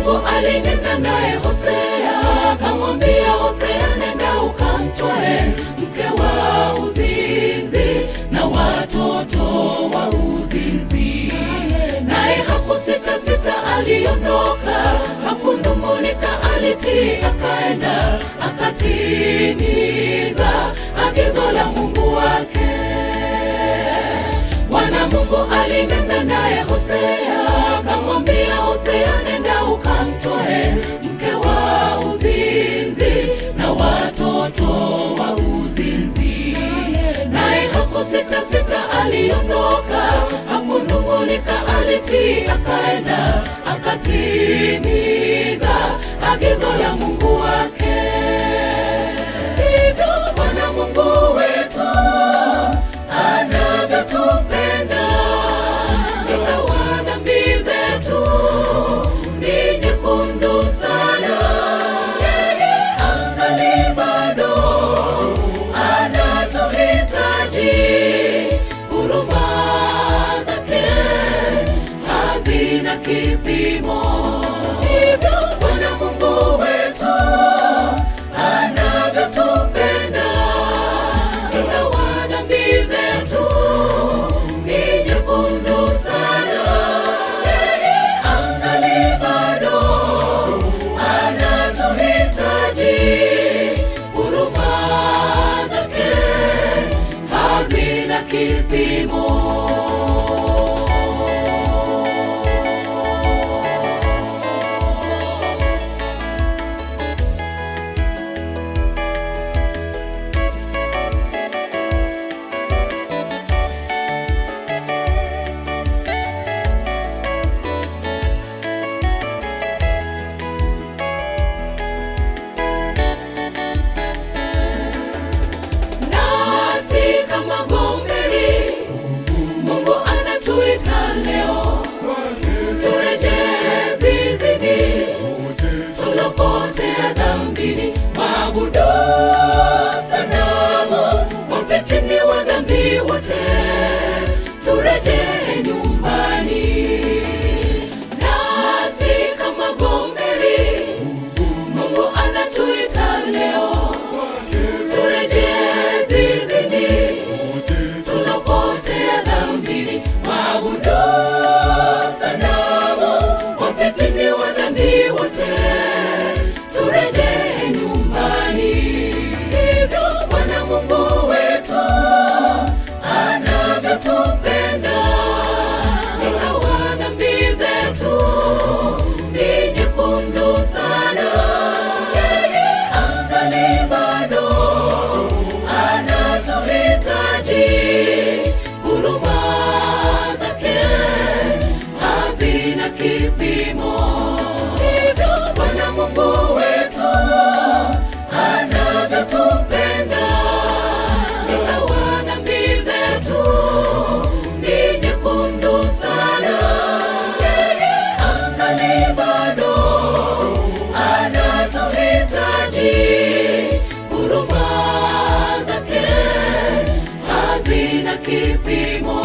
Mungu alinena naye Hosea, akamwambia Hosea, nenda ukamtwae mke wa uzinzi na watoto wa uzinzi. Naye hakusita, aliondoka, hakunung'unika, alitii, akaenda akatimiza agizo la Mungu wake. Bwana Mungu alinena naye Hosea, akamwambia Hosea, nenda ukamtwae mke wa uzinzi na watoto wa uzinzi. Naye hakusita, aliondoka, hakunung'unika, alitii, akaenda akatimiza agizo la Mungu wake. Ndivyo Bwana Mungu wetu anavyotupenda, ingawa dhambi zetu ni nyekundu sana, yeye angali bado anatuhitaji. Huruma zake hazina kipimo. Ndivyo Bwana Mungu wetu anavyotupenda, ingawa dhambi zetu ni nyekundu sana, yeye angali bado anatuhitaji. Huruma zake hazina kipimo. Mungu anatuita leo, turejee zizini, tulopotea dhambini, waabudu sanamu, wafitini wa dhambi wote, turejee nyumbani. Nasi kama Gomeri, Mungu anatuita leo, turejee zizini, tulopotea dhambini, waabudu sanamu, wafitini wa dhambi wote, turejee nyumbani. Ndivyo Bwana Mungu wetu anavyotupenda, ingawa dhambi zetu ni nyekundu sana, yeye angali bado anatuhitaji. Huruma zake hazina kipimo. Ndivyo Bwana Mungu wetu anavyotupenda, ingawa dhambi zetu ni nyekundu sana, yeye angali bado anatuhitaji. Huruma zake hazina kipimo.